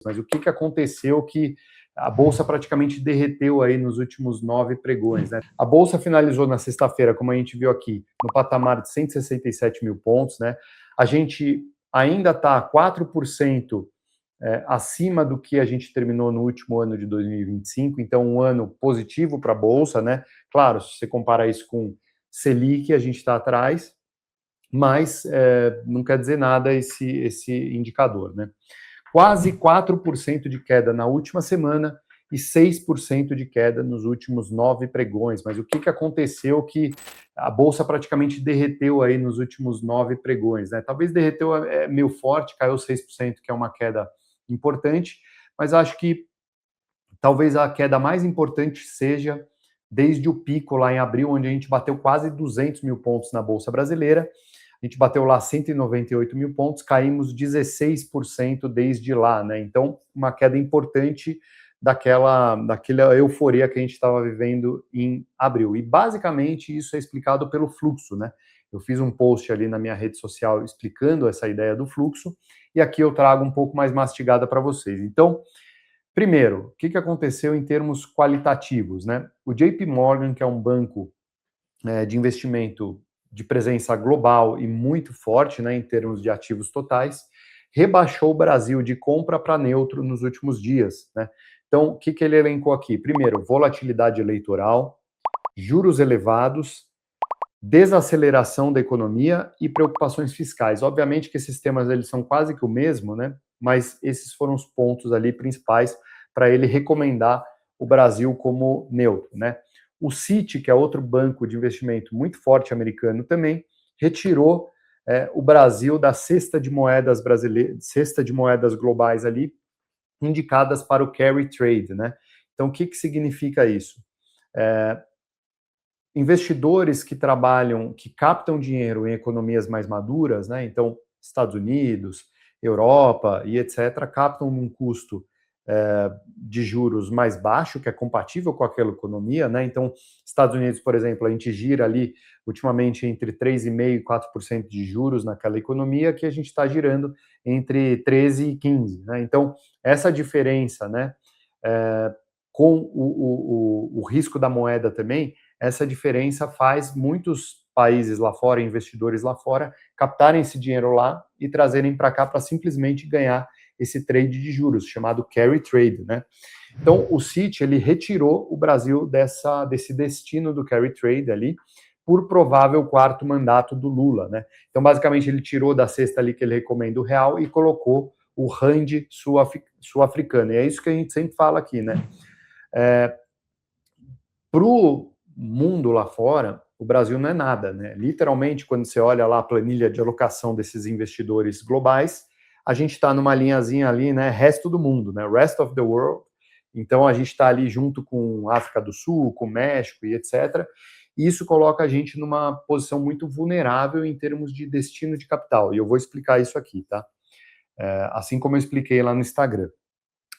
mas o que aconteceu que a Bolsa praticamente derreteu aí nos últimos 9 pregões, né? A Bolsa finalizou na sexta-feira, como a gente viu aqui, no patamar de 167 mil pontos, né? A gente ainda está 4% acima do que a gente terminou no último ano de 2025, então um ano positivo para a Bolsa, né? Claro, se você comparar isso com Selic, a gente está atrás, mas não quer dizer nada esse indicador, né? Quase 4% de queda na última semana e 6% de queda nos últimos 9 pregões. Mas o que aconteceu que a Bolsa praticamente derreteu aí nos últimos 9 pregões, né? Talvez derreteu meio forte, caiu 6%, que é uma queda importante, mas acho que talvez a queda mais importante seja desde o pico lá em abril, onde a gente bateu quase 200 mil pontos na Bolsa Brasileira. A gente bateu lá 198 mil pontos, caímos 16% desde lá, né? Então, uma queda importante daquela euforia que a gente estava vivendo em abril. E, basicamente, isso é explicado pelo fluxo, né? Eu fiz um post ali na minha rede social explicando essa ideia do fluxo, e aqui eu trago um pouco mais mastigada para vocês. Então, primeiro, o que aconteceu em termos qualitativos, né? O JP Morgan, que é um banco de investimento de presença global e muito forte, né, em termos de ativos totais, rebaixou o Brasil de compra para neutro nos últimos dias, né? Então, o que ele elencou aqui? Primeiro, volatilidade eleitoral, juros elevados, desaceleração da economia e preocupações fiscais. Obviamente que esses temas eles são quase que o mesmo, né? Mas esses foram os pontos ali principais para ele recomendar o Brasil como neutro, né? O Citi, que é outro banco de investimento muito forte americano também, retirou o Brasil da cesta de moedas brasileiras, cesta de moedas globais ali, indicadas para o carry trade, né? Então, o que significa isso? Investidores que trabalham, que captam dinheiro em economias mais maduras, né? Então, Estados Unidos, Europa e etc., captam num custo de juros mais baixo, que é compatível com aquela economia, né? Então, Estados Unidos, por exemplo, a gente gira ali ultimamente entre 3,5% e 4% de juros naquela economia, que a gente está girando entre 13% e 15%, né? Então, essa diferença, né, com o risco da moeda também, essa diferença faz muitos países lá fora, investidores lá fora, captarem esse dinheiro lá e trazerem para cá para simplesmente ganhar esse trade de juros, chamado carry trade, né? Então, o Citi, ele retirou o Brasil desse destino do carry trade ali, por provável quarto mandato do Lula, né? Então, basicamente, ele tirou da cesta ali que ele recomenda o real e colocou o rand sul-africano. E é isso que a gente sempre fala aqui, né? Para o mundo lá fora, o Brasil não é nada, né? Literalmente, quando você olha lá a planilha de alocação desses investidores globais, a gente está numa linhazinha ali, né? Resto do mundo, né? Rest of the world. Então, a gente está ali junto com a África do Sul, com o México e etc. E isso coloca a gente numa posição muito vulnerável em termos de destino de capital. E eu vou explicar isso aqui, tá? Assim como eu expliquei lá no Instagram.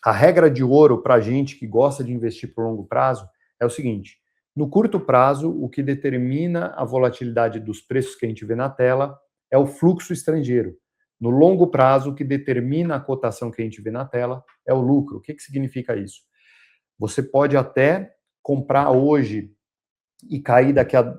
A regra de ouro para a gente que gosta de investir por longo prazo é o seguinte: no curto prazo, o que determina a volatilidade dos preços que a gente vê na tela é o fluxo estrangeiro. No longo prazo, o que determina a cotação que a gente vê na tela é o lucro. O que significa isso? Você pode até comprar hoje e cair daqui a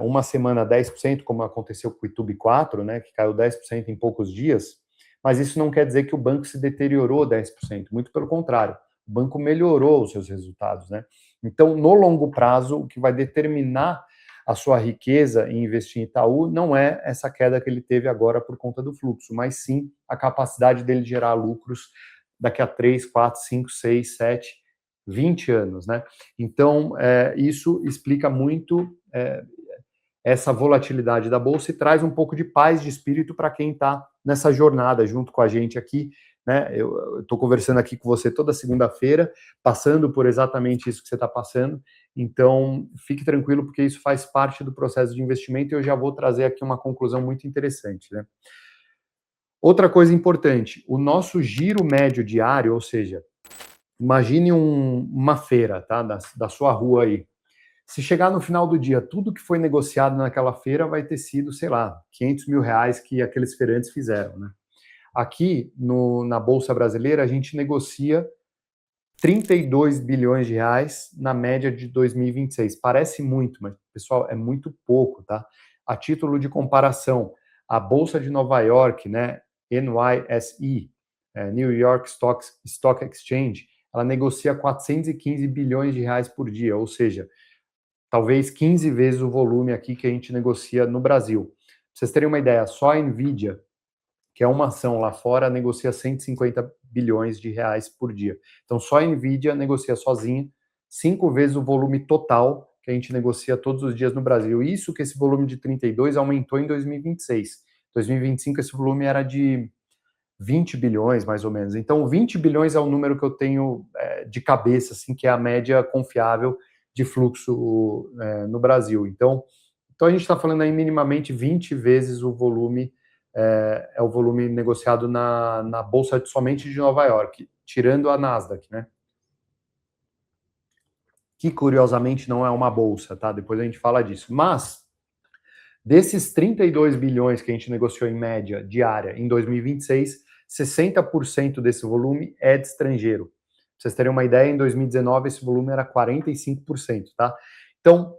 uma semana 10%, como aconteceu com o YouTube 4, né, que caiu 10% em poucos dias, mas isso não quer dizer que o banco se deteriorou 10%, muito pelo contrário, o banco melhorou os seus resultados, né? Então, no longo prazo, o que vai determinar a sua riqueza em investir em Itaú não é essa queda que ele teve agora por conta do fluxo, mas sim a capacidade dele gerar lucros daqui a 3, 4, 5, 6, 7, 20 anos, né? Então, isso explica muito essa volatilidade da Bolsa e traz um pouco de paz de espírito para quem está nessa jornada junto com a gente aqui, né? Eu estou conversando aqui com você toda segunda-feira, passando por exatamente isso que você está passando, então fique tranquilo, porque isso faz parte do processo de investimento e eu já vou trazer aqui uma conclusão muito interessante, né? Outra coisa importante, o nosso giro médio diário, ou seja, imagine uma feira, tá? Da sua rua aí. Se chegar no final do dia, tudo que foi negociado naquela feira vai ter sido, sei lá, 500 mil reais que aqueles feirantes fizeram, né? Aqui na Bolsa Brasileira, a gente negocia 32 bilhões de reais na média de 2026. Parece muito, mas, pessoal, é muito pouco, tá? A título de comparação, a Bolsa de Nova York, né, NYSE, New York Stock Exchange, ela negocia 415 bilhões de reais por dia, ou seja, talvez 15 vezes o volume aqui que a gente negocia no Brasil. Pra vocês terem uma ideia, só a Nvidia, que é uma ação lá fora, negocia 150 bilhões de reais por dia. Então, só a Nvidia negocia sozinha 5 vezes o volume total que a gente negocia todos os dias no Brasil. Isso que esse volume de 32 aumentou em 2026. Em 2025, esse volume era de 20 bilhões, mais ou menos. Então, 20 bilhões é o número que eu tenho de cabeça, assim, que é a média confiável de fluxo no Brasil. Então a gente está falando aí minimamente 20 vezes o volume, é o volume negociado na Bolsa somente de Nova York, tirando a Nasdaq, né? Que, curiosamente, não é uma bolsa, tá? Depois a gente fala disso. Mas, desses 32 bilhões que a gente negociou em média diária em 2026, 60% desse volume é de estrangeiro. Pra vocês terem uma ideia, em 2019 esse volume era 45%, tá? Então,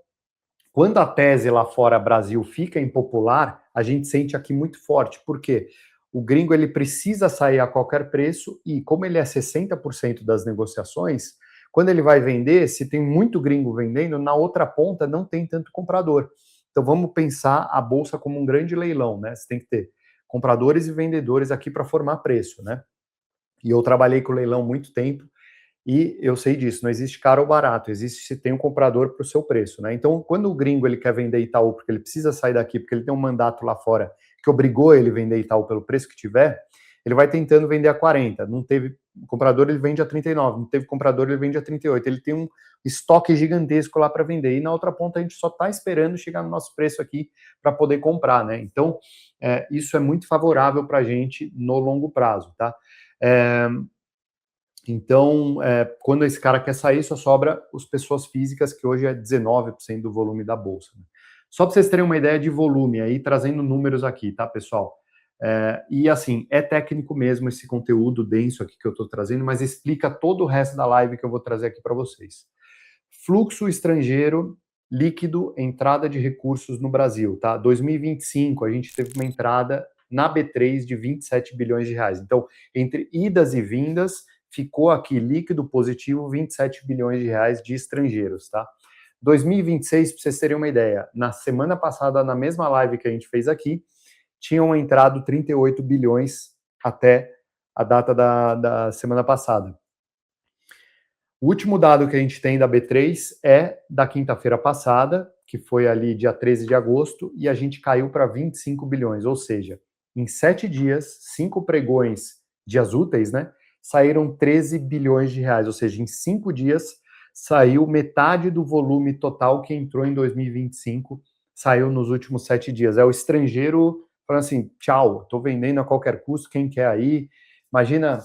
quando a tese lá fora Brasil fica impopular, a gente sente aqui muito forte. Por quê? O gringo ele precisa sair a qualquer preço e, como ele é 60% das negociações, quando ele vai vender, se tem muito gringo vendendo, na outra ponta não tem tanto comprador. Então vamos pensar a bolsa como um grande leilão, né? Você tem que ter compradores e vendedores aqui para formar preço, né? E eu trabalhei com leilão muito tempo e eu sei disso, não existe caro ou barato, existe se tem um comprador para o seu preço, né? Então, quando o gringo ele quer vender Itaú porque ele precisa sair daqui, porque ele tem um mandato lá fora que obrigou ele a vender Itaú pelo preço que tiver, ele vai tentando vender a 40, não teve comprador, ele vende a 39, não teve comprador, ele vende a 38, ele tem um estoque gigantesco lá para vender, e na outra ponta a gente só está esperando chegar no nosso preço aqui para poder comprar, né? Então, isso é muito favorável para a gente no longo prazo, tá? Então, quando esse cara quer sair, só sobra as pessoas físicas, que hoje é 19% do volume da Bolsa. Né? Só para vocês terem uma ideia de volume, aí trazendo números aqui, tá, pessoal? E assim, é técnico mesmo esse conteúdo denso aqui que eu estou trazendo, mas explica todo o resto da live que eu vou trazer aqui para vocês. Fluxo estrangeiro líquido, entrada de recursos no Brasil, tá? 2025, a gente teve uma entrada na B3 de 27 bilhões de reais. Então, entre idas e vindas, ficou aqui líquido positivo 27 bilhões de reais de estrangeiros, tá? 2026, para vocês terem uma ideia, na semana passada, na mesma live que a gente fez aqui, tinham entrado 38 bilhões até a data da semana passada. O último dado que a gente tem da B3 é da quinta-feira passada, que foi ali dia 13 de agosto, e a gente caiu para 25 bilhões, ou seja, em 7 dias, 5 pregões dias úteis, né, saíram 13 bilhões de reais, ou seja, em 5 dias saiu metade do volume total que entrou em 2025, saiu nos últimos 7 dias. É o estrangeiro falando assim, tchau, estou vendendo a qualquer custo, quem quer aí? Imagina...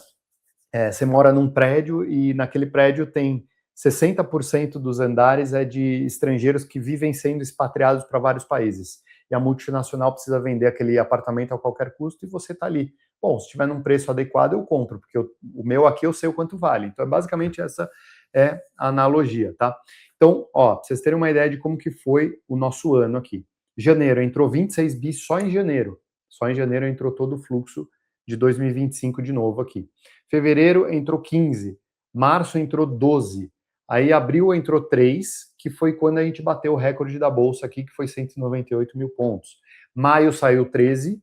você mora num prédio e naquele prédio tem 60% dos andares é de estrangeiros que vivem sendo expatriados para vários países. E a multinacional precisa vender aquele apartamento a qualquer custo e você está ali. Bom, se tiver num preço adequado, eu compro, porque o meu aqui eu sei o quanto vale. Então, basicamente essa é a analogia, tá? Então, ó, pra vocês terem uma ideia de como que foi o nosso ano aqui. Janeiro, entrou 26 bi só em janeiro. Só em janeiro entrou todo o fluxo de 2025 de novo aqui. Fevereiro entrou 15, março entrou 12, aí abril entrou 3, que foi quando a gente bateu o recorde da Bolsa aqui, que foi 198 mil pontos. Maio saiu 13,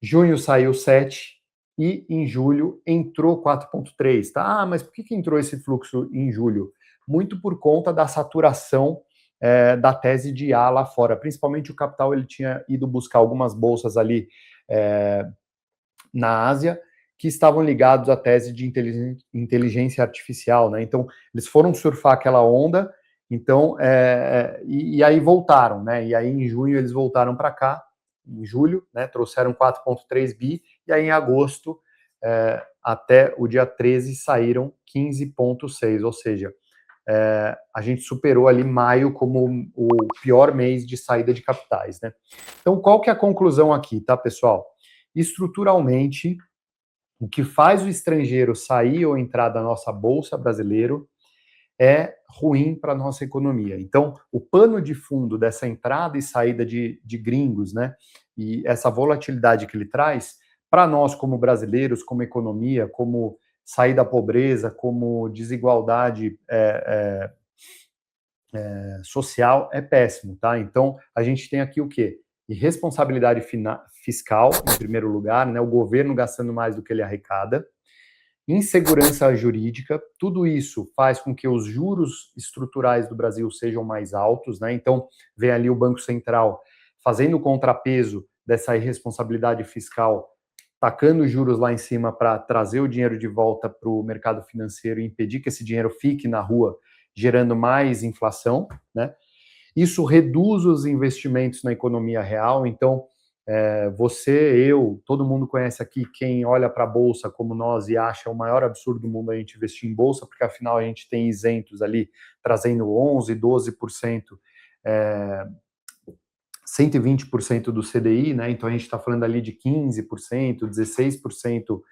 junho saiu 7 e em julho entrou 4,3. Tá? Ah, mas por que entrou esse fluxo em julho? Muito por conta da saturação da tese de IA lá fora. Principalmente o capital ele tinha ido buscar algumas bolsas ali na Ásia, que estavam ligados à tese de inteligência artificial, né? Então, eles foram surfar aquela onda, então, e aí voltaram, né? E aí, em junho, eles voltaram para cá, em julho, né? Trouxeram 4,3 bi, e aí, em agosto, até o dia 13, saíram 15,6, ou seja, a gente superou ali maio como o pior mês de saída de capitais, né? Então, qual que é a conclusão aqui, tá, pessoal? estruturalmente, o que faz o estrangeiro sair ou entrar da nossa bolsa brasileiro é ruim para a nossa economia. Então, o pano de fundo dessa entrada e saída de gringos, né, e essa volatilidade que ele traz, para nós como brasileiros, como economia, como sair da pobreza, como desigualdade social, é péssimo, tá? Então, a gente tem aqui o quê? Irresponsabilidade fiscal, em primeiro lugar, né, o governo gastando mais do que ele arrecada, insegurança jurídica, tudo isso faz com que os juros estruturais do Brasil sejam mais altos, né? Então, vem ali o Banco Central fazendo o contrapeso dessa irresponsabilidade fiscal, tacando os juros lá em cima para trazer o dinheiro de volta para o mercado financeiro e impedir que esse dinheiro fique na rua, gerando mais inflação, né? Isso reduz os investimentos na economia real, então você, eu, todo mundo conhece aqui quem olha para a Bolsa como nós e acha o maior absurdo do mundo a gente investir em Bolsa, porque afinal a gente tem isentos ali, trazendo 11%, 12%, 120% do CDI, né? Então a gente está falando ali de 15%, 16%,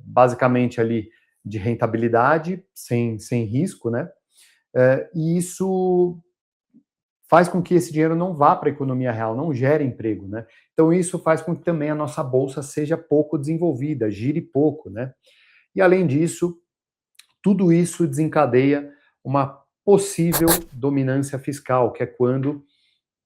basicamente ali de rentabilidade, sem risco, né? E isso faz com que esse dinheiro não vá para a economia real, não gere emprego, né? Então isso faz com que também a nossa bolsa seja pouco desenvolvida, gire pouco, né? E além disso, tudo isso desencadeia uma possível dominância fiscal, que é quando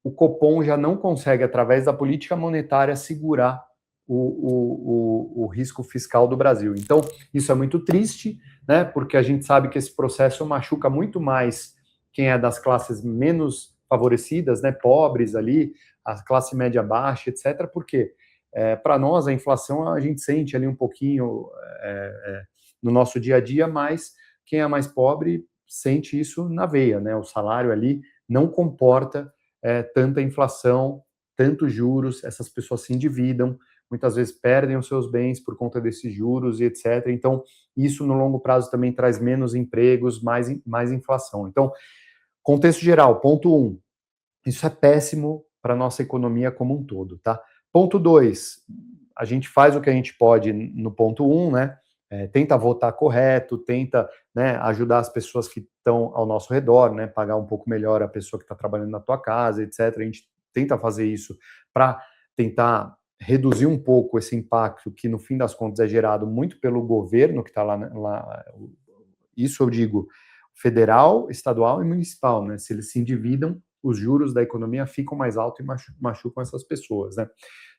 o Copom já não consegue, através da política monetária, segurar o risco fiscal do Brasil. Então, isso é muito triste, né? Porque a gente sabe que esse processo machuca muito mais quem é das classes menos favorecidas, né? Pobres ali, a classe média baixa, etc. Porque para nós a inflação a gente sente ali um pouquinho no nosso dia a dia, mas quem é mais pobre sente isso na veia, né? O salário ali não comporta tanta inflação, tantos juros, essas pessoas se endividam, muitas vezes perdem os seus bens por conta desses juros e etc. Então, isso no longo prazo também traz menos empregos, mais inflação. Então, contexto geral, ponto 1, isso é péssimo para a nossa economia como um todo, tá? Ponto 2, a gente faz o que a gente pode no ponto 1, né? Tenta votar correto, tenta, né, ajudar as pessoas que estão ao nosso redor, né, pagar um pouco melhor a pessoa que está trabalhando na tua casa, etc. A gente tenta fazer isso para tentar reduzir um pouco esse impacto que, no fim das contas, é gerado muito pelo governo que está lá. Isso eu digo federal, estadual e municipal, né? Se eles se endividam, os juros da economia ficam mais altos e machucam essas pessoas, né?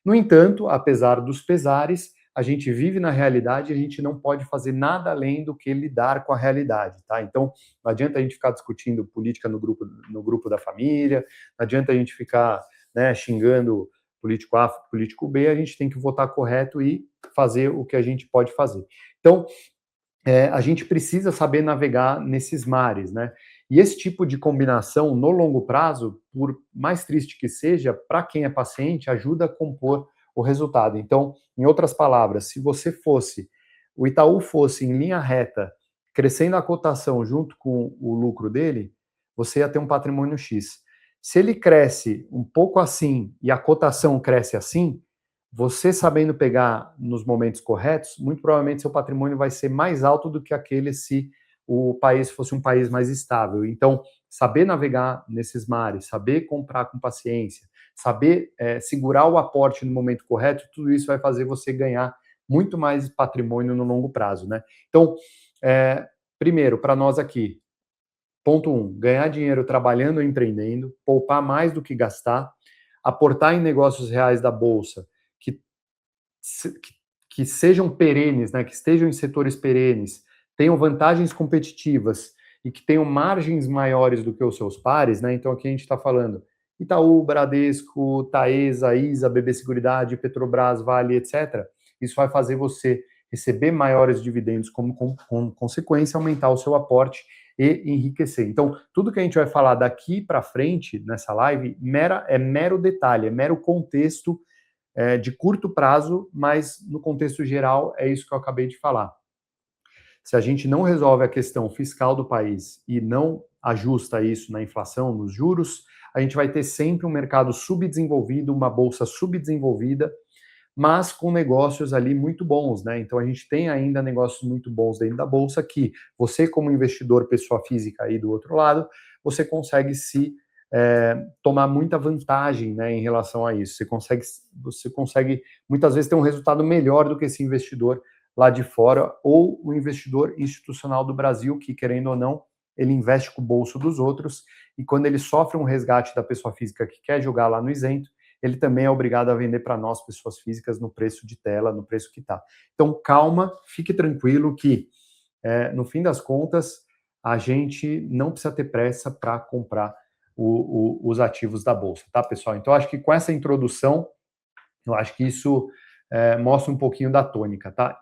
No entanto, apesar dos pesares, a gente vive na realidade e a gente não pode fazer nada além do que lidar com a realidade, tá? Então, não adianta a gente ficar discutindo política no grupo da família, não adianta a gente ficar, né, xingando político A, político B, a gente tem que votar correto e fazer o que a gente pode fazer. Então, a gente precisa saber navegar nesses mares, né? E esse tipo de combinação, no longo prazo, por mais triste que seja, para quem é paciente, ajuda a compor o resultado. Então, em outras palavras, se o Itaú fosse em linha reta, crescendo a cotação junto com o lucro dele, você ia ter um patrimônio X. Se ele cresce um pouco assim e a cotação cresce assim, você sabendo pegar nos momentos corretos, muito provavelmente seu patrimônio vai ser mais alto do que aquele se o país fosse um país mais estável. Então, saber navegar nesses mares, saber comprar com paciência, saber segurar o aporte no momento correto, tudo isso vai fazer você ganhar muito mais patrimônio no longo prazo, né? Então, primeiro, para nós aqui, ponto 1, ganhar dinheiro trabalhando e empreendendo, poupar mais do que gastar, aportar em negócios reais da Bolsa, que que sejam perenes, né, que estejam em setores perenes, tenham vantagens competitivas e que tenham margens maiores do que os seus pares, né? Então aqui a gente está falando Itaú, Bradesco, Taesa, ISA, BB Seguridade, Petrobras, Vale, etc. Isso vai fazer você receber maiores dividendos como consequência, aumentar o seu aporte e enriquecer. Então, tudo que a gente vai falar daqui para frente nessa live é mero detalhe, é mero contexto de curto prazo, mas no contexto geral é isso que eu acabei de falar. Se a gente não resolve a questão fiscal do país e não ajusta isso na inflação, nos juros, a gente vai ter sempre um mercado subdesenvolvido, uma bolsa subdesenvolvida, mas com negócios ali muito bons, né? Então a gente tem ainda negócios muito bons dentro da bolsa que você, como investidor, pessoa física aí do outro lado, você consegue tomar muita vantagem, né, em relação a isso. Você consegue muitas vezes ter um resultado melhor do que esse investidor lá de fora ou o investidor institucional do Brasil, que, querendo ou não, ele investe com o bolso dos outros e quando ele sofre um resgate da pessoa física que quer jogar lá no isento, ele também é obrigado a vender para nós, pessoas físicas, no preço de tela, no preço que está. Então, calma, fique tranquilo que, no fim das contas, a gente não precisa ter pressa para comprar os ativos da Bolsa, tá, pessoal? Então, acho que com essa introdução, eu acho que isso mostra um pouquinho da tônica, tá?